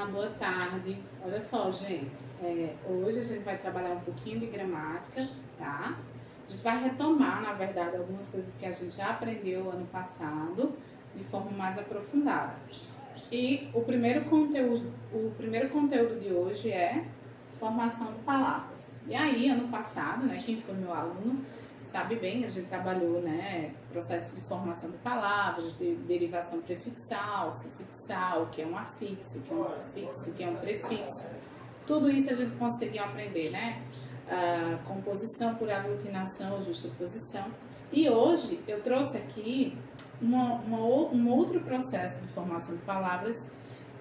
Olá, boa tarde. Olha só, gente, hoje a gente vai trabalhar um pouquinho de gramática, tá? A gente vai retomar, na verdade, algumas coisas que a gente já aprendeu ano passado, de forma mais aprofundada. E o primeiro conteúdo de hoje é formação de palavras. E aí, ano passado, né, quem foi meu aluno sabe bem, a gente trabalhou, né, processo de formação de palavras, de derivação prefixal, sufixal, o que é um afixo, o que é um sufixo, o que é um prefixo. Tudo isso a gente conseguiu aprender, né? Composição por aglutinação, justaposição. E hoje eu trouxe aqui um outro processo de formação de palavras,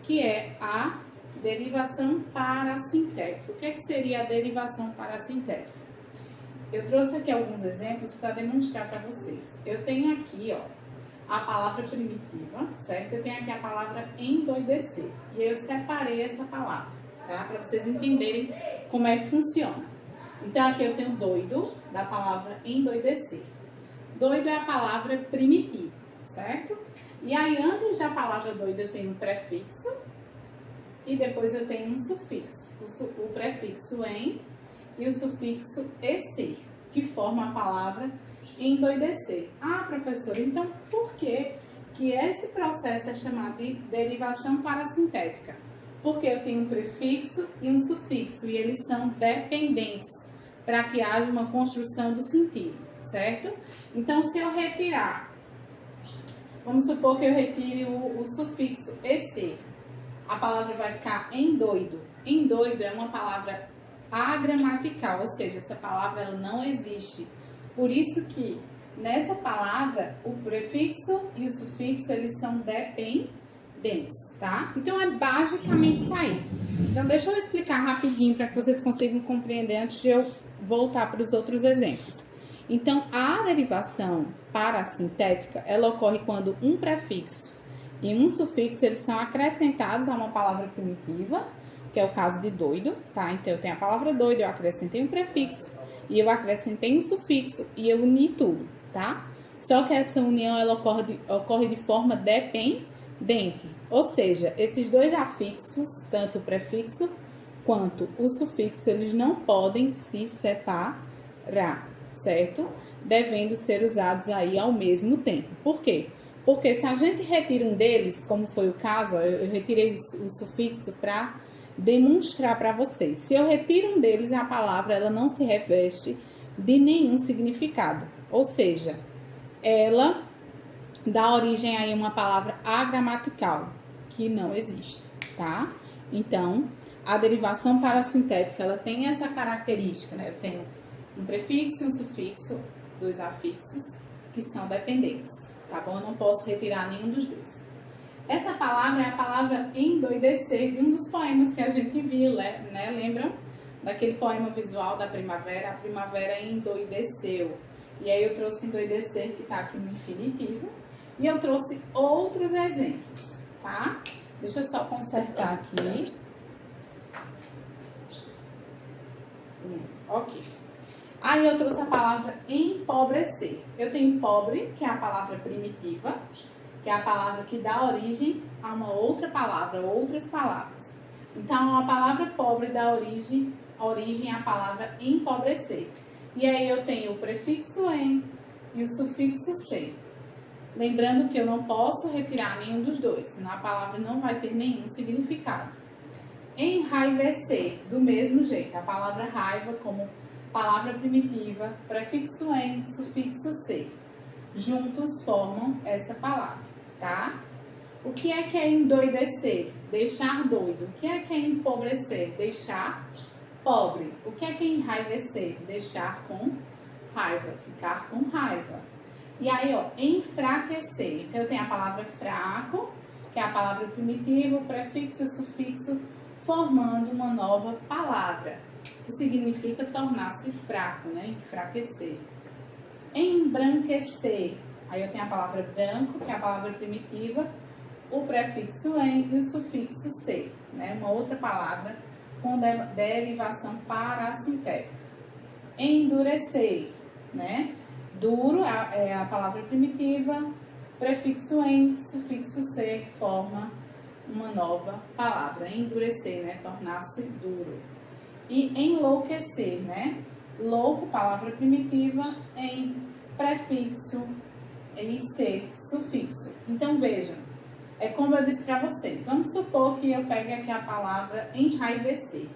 que é a derivação parassintética. O que seria a derivação parassintética? Eu trouxe aqui alguns exemplos para demonstrar para vocês. Eu tenho aqui, ó, a palavra primitiva, certo? Eu tenho aqui a palavra endoidecer. E eu separei essa palavra, tá? Para vocês entenderem como é que funciona. Então, aqui eu tenho doido, da palavra endoidecer. Doido é a palavra primitiva, certo? E aí, antes da palavra doido, eu tenho um prefixo e depois eu tenho um sufixo. O prefixo em e o sufixo esse, que forma a palavra endoidecer. Ah, professora, então por que esse processo é chamado de derivação parassintética? Porque eu tenho um prefixo e um sufixo e eles são dependentes para que haja uma construção do sentido, certo? Então, se eu retirar, vamos supor que eu retire o sufixo esse, a palavra vai ficar endoido. Endoido é uma palavra agramatical, ou seja, essa palavra ela não existe. Por isso que nessa palavra o prefixo e o sufixo eles são dependentes, tá? Então é basicamente isso aí. Então deixa eu explicar rapidinho para que vocês consigam compreender antes de eu voltar para os outros exemplos. Então a derivação parassintética ela ocorre quando um prefixo e um sufixo eles são acrescentados a uma palavra primitiva, que é o caso de doido, tá? Então, eu tenho a palavra doido, eu acrescentei um prefixo, e eu acrescentei um sufixo, e eu uni tudo, tá? Só que essa união, ela ocorre de forma dependente. Ou seja, esses dois afixos, tanto o prefixo quanto o sufixo, eles não podem se separar, certo? Devendo ser usados aí ao mesmo tempo. Por quê? Porque se a gente retira um deles, como foi o caso, eu retirei o sufixo para demonstrar para vocês. Se eu retiro um deles, a palavra ela não se reveste de nenhum significado. Ou seja, ela dá origem a uma palavra agramatical, que não existe, tá? Então, a derivação parassintética, ela tem essa característica, né? Eu tenho um prefixo e um sufixo, dois afixos, que são dependentes, tá bom? Eu não posso retirar nenhum dos dois. Essa palavra é a palavra endoidecer de um dos poemas que a gente viu, né? Lembram? Daquele poema visual da primavera, a primavera endoideceu. E aí eu trouxe endoidecer, que está aqui no infinitivo. E eu trouxe outros exemplos, tá? Deixa eu só consertar aqui. Ok. Aí eu trouxe a palavra empobrecer. Eu tenho pobre, que é a palavra primitiva, que é a palavra que dá origem a uma outra palavra, outras palavras. Então, a palavra pobre dá origem à palavra empobrecer. E aí eu tenho o prefixo em e o sufixo se. Lembrando que eu não posso retirar nenhum dos dois, senão a palavra não vai ter nenhum significado. Enraivecer, do mesmo jeito, a palavra raiva como palavra primitiva, prefixo em, sufixo se. Juntos formam essa palavra. Tá? O que é endoidecer? Deixar doido. O que é empobrecer? Deixar pobre. O que é enraivecer? Deixar com raiva, ficar com raiva. E aí, ó, enfraquecer. Então, eu tenho a palavra fraco, que é a palavra primitiva, o prefixo e o sufixo, formando uma nova palavra, que significa tornar-se fraco, né? Enfraquecer. Embranquecer. Aí eu tenho a palavra branco, que é a palavra primitiva, o prefixo em e o sufixo se, né? Uma outra palavra com derivação parassintética. Endurecer, né? Duro é a palavra primitiva, prefixo em, sufixo se, forma uma nova palavra. Endurecer, né? Tornar-se duro. E enlouquecer, né? Louco, palavra primitiva, em prefixo, em ser, sufixo. Então, vejam, é como eu disse para vocês. Vamos supor que eu pegue aqui a palavra enraivecer.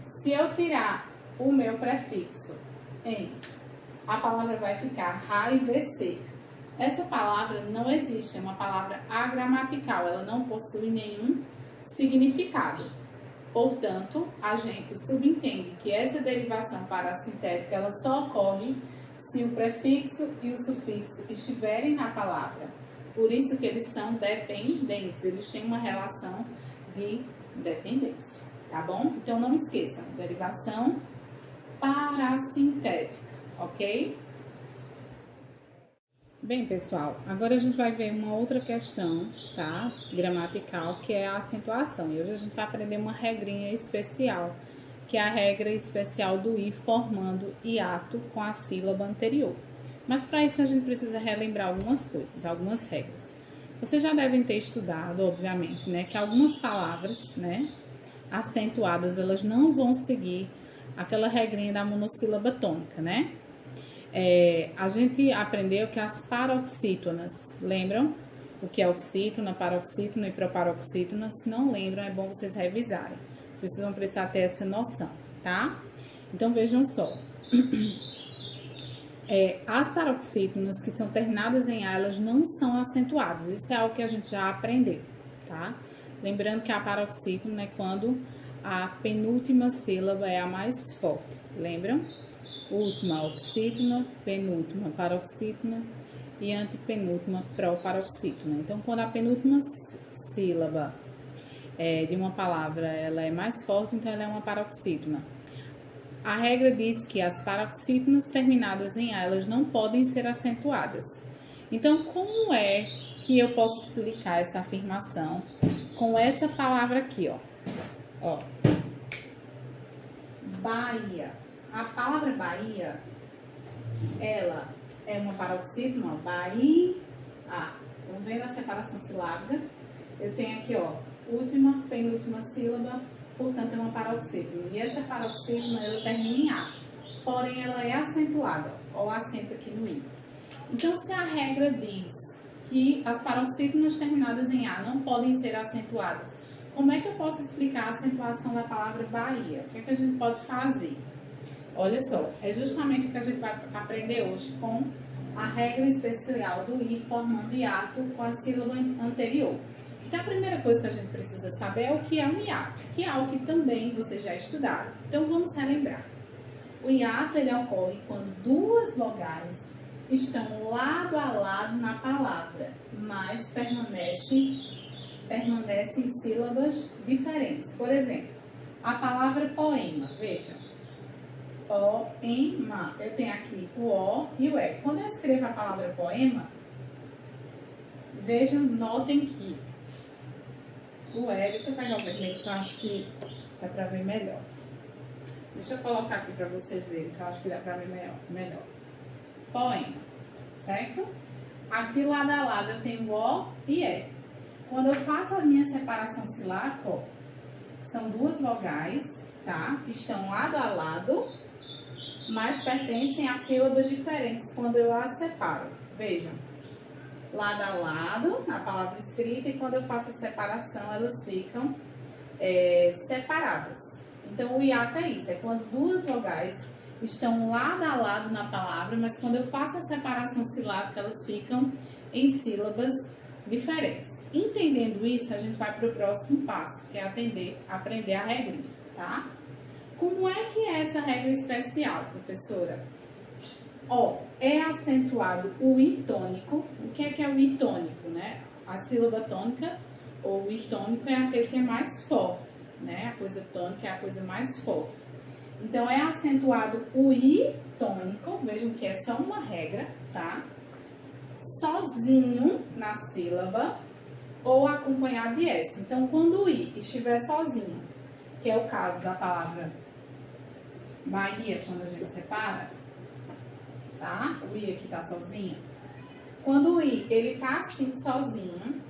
Se eu tirar o meu prefixo em, a palavra vai ficar raivecer. Essa palavra não existe, é uma palavra agramatical, ela não possui nenhum significado. Portanto, a gente subentende que essa derivação parassintética ela só ocorre se o prefixo e o sufixo estiverem na palavra. Por isso que eles são dependentes, eles têm uma relação de dependência, tá bom? Então, não esqueçam, derivação parassintética, ok? Bem, pessoal, agora a gente vai ver uma outra questão, tá? Gramatical, que é a acentuação. E hoje a gente vai aprender uma regrinha especial, que é a regra especial do i formando hiato com a sílaba anterior. Mas para isso a gente precisa relembrar algumas coisas, algumas regras. Vocês já devem ter estudado, obviamente, né, que algumas palavras, né, acentuadas, elas não vão seguir aquela regrinha da monossílaba tônica, né? A gente aprendeu que as paroxítonas, lembram? O que é oxítona, paroxítona e proparoxítona? Se não lembram, é bom vocês revisarem. Precisam precisar ter essa noção, tá? Então, vejam só. As paroxítonas que são terminadas em A, elas não são acentuadas. Isso é algo que a gente já aprendeu, tá? Lembrando que a paroxítona é quando a penúltima sílaba é a mais forte. Lembram? Última oxítona, penúltima paroxítona e antepenúltima proparoxítona. Então, quando a penúltima sílaba de uma palavra ela é mais forte, então ela é uma paroxítona. A regra diz que as paroxítonas terminadas em A, elas não podem ser acentuadas. Então, como é que eu posso explicar essa afirmação com essa palavra aqui, ó? Bahia. A palavra Bahia, ela é uma paroxítona, Bahia. Estão vendo a separação silábica? Eu tenho aqui, última, penúltima sílaba, portanto é uma paroxítona. E essa paroxítona, ela termina em A, porém ela é acentuada, o acento aqui no I. Então, se a regra diz que as paroxítonas terminadas em A não podem ser acentuadas, como é que eu posso explicar a acentuação da palavra Bahia? O que é que a gente pode fazer? Olha só, é justamente o que a gente vai aprender hoje com a regra especial do I formando hiato com a sílaba anterior. Então, a primeira coisa que a gente precisa saber é o que é um hiato, que é algo que também vocês já estudaram. Então, vamos relembrar. O hiato, ele ocorre quando duas vogais estão lado a lado na palavra, mas permanecem em sílabas diferentes. Por exemplo, a palavra poema, vejam. Poema. Eu tenho aqui o O e o E. Quando eu escrevo a palavra poema, vejam, notem que o E, deixa eu pegar o vermelho que eu acho que dá pra ver melhor. Deixa eu colocar aqui pra vocês verem, que eu acho que dá pra ver melhor. Poema, certo? Aqui lado a lado eu tenho O e E. Quando eu faço a minha separação silábica, são duas vogais, tá? Que estão lado a lado, mas pertencem a sílabas diferentes quando eu as separo. Vejam, lado a lado na palavra escrita, e quando eu faço a separação, elas ficam separadas. Então, o hiato é isso, é quando duas vogais estão lado a lado na palavra, mas quando eu faço a separação silábica, elas ficam em sílabas diferentes. Entendendo isso, a gente vai para o próximo passo, que é aprender a regrinha, tá? Como é que é essa regra especial, professora? É acentuado o I tônico. O que é o I tônico, né? A sílaba tônica, ou o I tônico, é aquele que é mais forte, né? A coisa tônica é a coisa mais forte. Então, é acentuado o I tônico, vejam que é só uma regra, tá? Sozinho na sílaba ou acompanhado de S. Então, quando o I estiver sozinho, que é o caso da palavra Bahia, quando a gente separa, tá? O I aqui tá sozinho. Quando o I, ele tá assim, sozinho,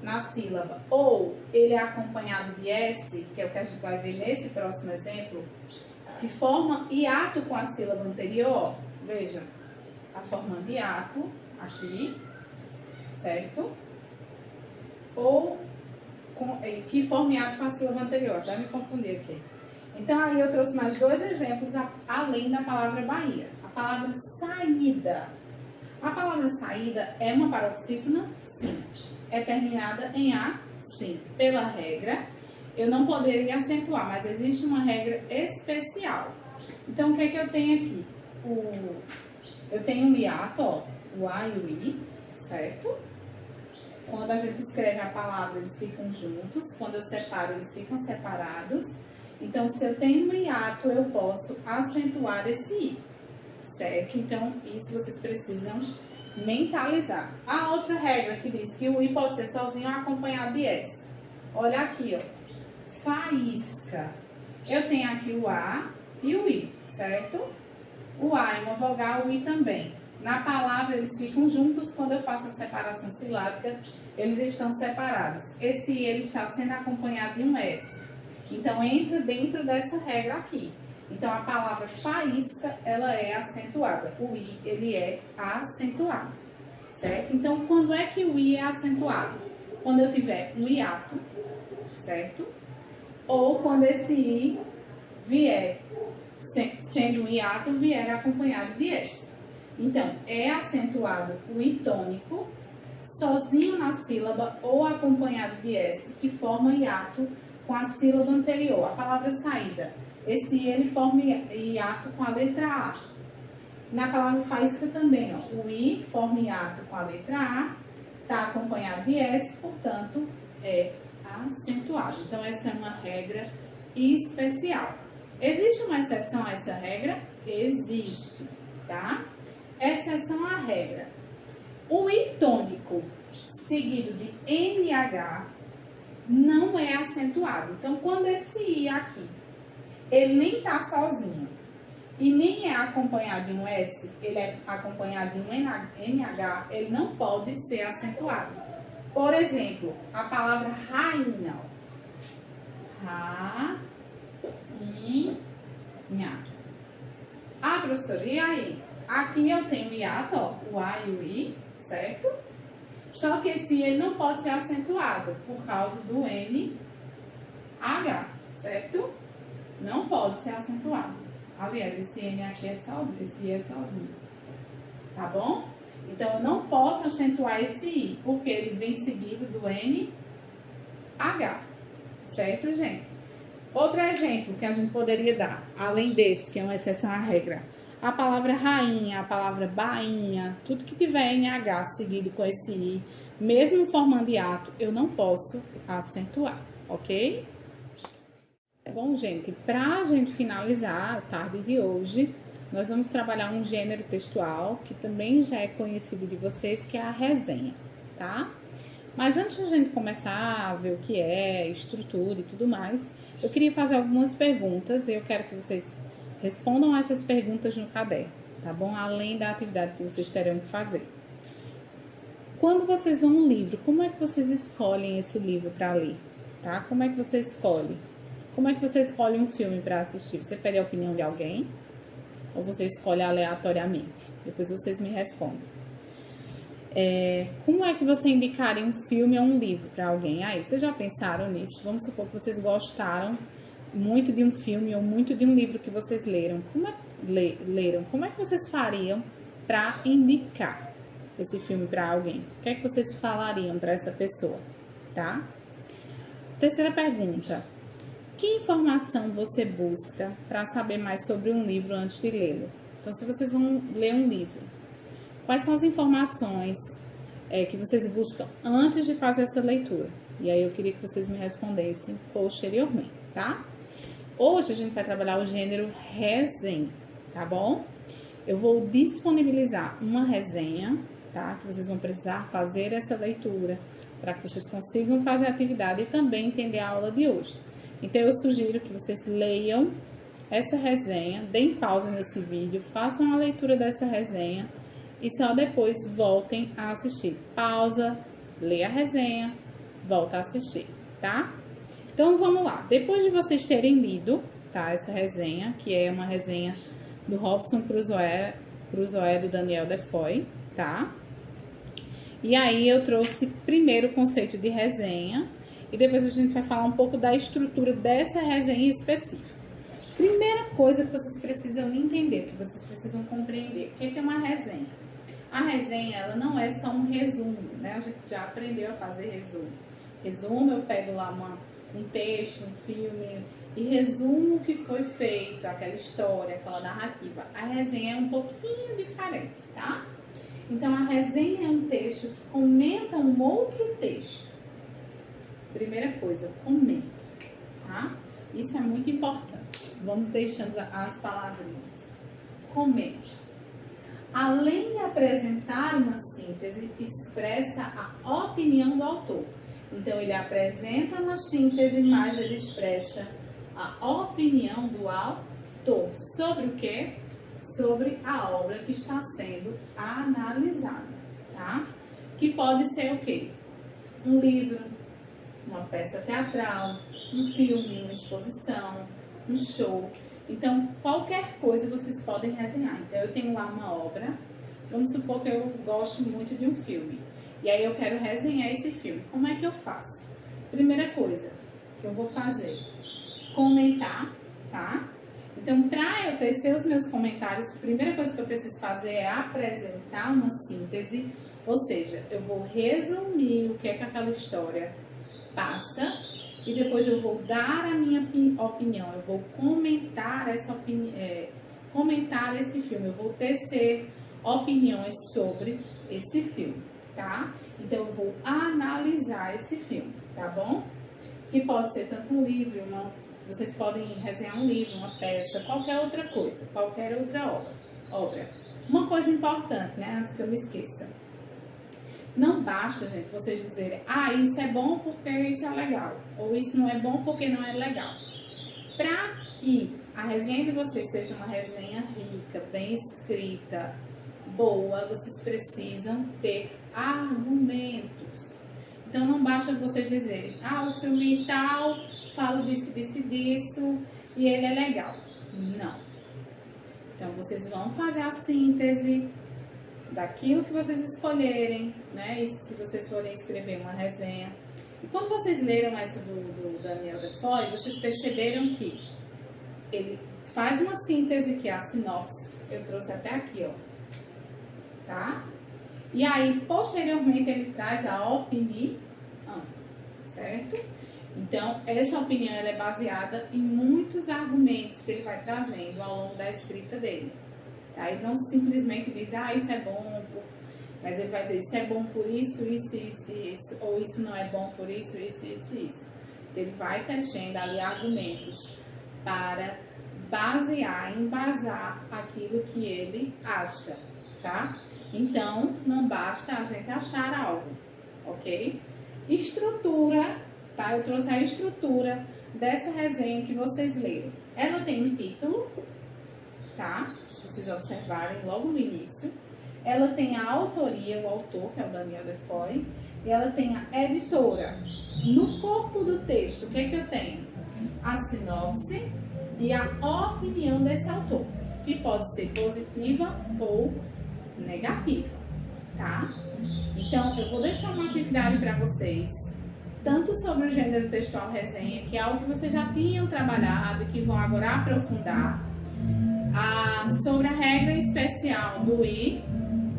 na sílaba, ou ele é acompanhado de S, que é o que a gente vai ver nesse próximo exemplo, que forma hiato com a sílaba anterior, veja, tá formando hiato aqui, certo? Ou que forma hiato com a sílaba anterior, vai me confundir aqui. Então, aí eu trouxe mais dois exemplos além da palavra Bahia. A palavra saída. A palavra saída é uma paroxítona? Sim. É terminada em A? Sim. Pela regra, eu não poderia acentuar, mas existe uma regra especial. Então, o que é que eu tenho aqui? Eu tenho um hiato, ó, o A e o I, certo? Quando a gente escreve a palavra, eles ficam juntos. Quando eu separo, eles ficam separados. Então, se eu tenho um hiato, eu posso acentuar esse I, certo? Então, isso vocês precisam mentalizar. A outra regra que diz que o I pode ser sozinho ou acompanhado de S. Olha aqui, ó. Faísca. Eu tenho aqui o A e o I, certo? O A é uma vogal, o I também. Na palavra, eles ficam juntos. Quando eu faço a separação silábica, eles estão separados. Esse I, ele está sendo acompanhado de um S. Então, entra dentro dessa regra aqui. Então, a palavra faísca, ela é acentuada. O I, ele é acentuado, certo? Então, quando é que o I é acentuado? Quando eu tiver um hiato, certo? Ou quando esse I vier, sendo um hiato, vier acompanhado de S. Então, é acentuado o I tônico, sozinho na sílaba ou acompanhado de S, que forma hiato com a sílaba anterior. A palavra saída, esse I, ele forma hiato com a letra A. Na palavra faísca também, ó, o I forma hiato com a letra A, está acompanhado de S, portanto, é acentuado. Então, essa é uma regra especial. Existe uma exceção a essa regra? Existe, tá? Exceção à regra. O I tônico seguido de NH não é acentuado. Então, quando esse I aqui, ele nem está sozinho e nem é acompanhado de um S, ele é acompanhado de um NH, ele não pode ser acentuado. Por exemplo, a palavra rainha. Rainha. Ah, professora, e aí? Aqui eu tenho hiato, ó, o A e o I, certo? Só que esse I, ele não pode ser acentuado por causa do NH, certo? Não pode ser acentuado. Aliás, esse N aqui é sozinho, esse I é sozinho. Tá bom? Então, eu não posso acentuar esse I, porque ele vem seguido do NH. Certo, gente? Outro exemplo que a gente poderia dar, além desse, que é uma exceção à regra. A palavra rainha, a palavra bainha, tudo que tiver NH seguido com esse I, mesmo formando hiato, eu não posso acentuar, ok? Bom, gente, para a gente finalizar a tarde de hoje, nós vamos trabalhar um gênero textual que também já é conhecido de vocês, que é a resenha, tá? Mas antes de a gente começar a ver o que é, estrutura e tudo mais, eu queria fazer algumas perguntas e eu quero que vocês respondam essas perguntas no caderno, tá bom? Além da atividade que vocês terão que fazer. Quando vocês vão no livro, como é que vocês escolhem esse livro para ler, tá? Como é que você escolhe? Como é que você escolhe um filme para assistir? Você pede a opinião de alguém? Ou você escolhe aleatoriamente? Depois vocês me respondem. Como é que você indicaria um filme ou um livro para alguém? Aí, vocês já pensaram nisso? Vamos supor que vocês gostaram muito de um filme ou muito de um livro que vocês leram. Como é que vocês fariam para indicar esse filme para alguém? O que é que vocês falariam para essa pessoa, tá? Terceira pergunta. Que informação você busca para saber mais sobre um livro antes de lê-lo? Então, se vocês vão ler um livro, quais são as informações que vocês buscam antes de fazer essa leitura? E aí eu queria que vocês me respondessem posteriormente, tá? Hoje a gente vai trabalhar o gênero resenha, tá bom? Eu vou disponibilizar uma resenha, tá? Que vocês vão precisar fazer essa leitura para que vocês consigam fazer a atividade e também entender a aula de hoje. Então, eu sugiro que vocês leiam essa resenha, deem pausa nesse vídeo, façam a leitura dessa resenha e só depois voltem a assistir. Pausa, leia a resenha, volta a assistir, tá? Então, vamos lá. Depois de vocês terem lido, tá, essa resenha, que é uma resenha do Robinson Crusoe do Daniel Defoe, tá? E aí eu trouxe primeiro o conceito de resenha e depois a gente vai falar um pouco da estrutura dessa resenha específica. Primeira coisa que vocês precisam entender, que vocês precisam compreender, o que é uma resenha? A resenha, ela não é só um resumo, né? A gente já aprendeu a fazer resumo. Resumo, eu pego lá um texto, um filme e resumo o que foi feito, aquela história, aquela narrativa. A resenha é um pouquinho diferente, tá? Então, a resenha é um texto que comenta um outro texto. Primeira coisa, comenta, tá? Isso é muito importante. Vamos deixando as palavrinhas. Comenta. Além de apresentar uma síntese, expressa a opinião do autor. Então, ele apresenta uma síntese, mas ele expressa a opinião do autor. Sobre o quê? Sobre a obra que está sendo analisada, tá? Que pode ser o quê? Um livro, uma peça teatral, um filme, uma exposição, um show. Então, qualquer coisa vocês podem resenhar. Então, eu tenho lá uma obra, vamos supor que eu gosto muito de um filme. E aí eu quero resenhar esse filme. Como é que eu faço? Primeira coisa que eu vou fazer, comentar, tá? Então, para eu tecer os meus comentários, a primeira coisa que eu preciso fazer é apresentar uma síntese, ou seja, eu vou resumir o que é que aquela história passa e depois eu vou dar a minha opinião, eu vou comentar comentar esse filme, eu vou tecer opiniões sobre esse filme, tá? Então, eu vou analisar esse filme, tá bom? Que pode ser tanto um livro, vocês podem resenhar um livro, uma peça, qualquer outra coisa, qualquer outra obra. Uma coisa importante, né, antes que eu me esqueça. Não basta, gente, vocês dizerem, isso é bom porque isso é legal, ou isso não é bom porque não é legal. Para que a resenha de vocês seja uma resenha rica, bem escrita, boa, vocês precisam ter argumentos. Então, não basta vocês dizerem, o filme tal, fala disso, e ele é legal. Não. Então, vocês vão fazer a síntese daquilo que vocês escolherem, né? E se vocês forem escrever uma resenha. E quando vocês leram essa do Daniel Defoe, vocês perceberam que ele faz uma síntese, que é a sinopse. Eu trouxe até aqui, ó. Tá? E aí, posteriormente, ele traz a opinião, certo? Então, essa opinião ela é baseada em muitos argumentos que ele vai trazendo ao longo da escrita dele. Tá? Ele não simplesmente diz, isso é bom, mas ele vai dizer, isso é bom por isso, isso, ou isso não é bom por isso. Então, ele vai tecendo ali argumentos para embasar aquilo que ele acha, tá? Então, não basta a gente achar algo, ok? Estrutura, tá? Eu trouxe a estrutura dessa resenha que vocês leram. Ela tem um título, tá? Se vocês observarem logo no início. Ela tem a autoria, o autor, que é o Daniel Defoe, e ela tem a editora. No corpo do texto, o que é que eu tenho? A sinopse e a opinião desse autor, que pode ser positiva ou negativa, tá? Então, eu vou deixar uma atividade para vocês, tanto sobre o gênero textual resenha, que é algo que vocês já tinham trabalhado e que vão agora aprofundar, sobre a regra especial do I,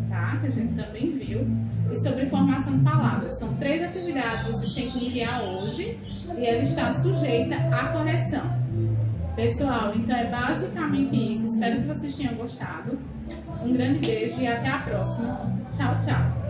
tá? Que a gente também viu, e sobre formação de palavras. São 3 atividades que vocês têm que enviar hoje e ela está sujeita à correção. Pessoal, então é basicamente isso. Espero que vocês tenham gostado. Um grande beijo e até a próxima. Tchau, tchau.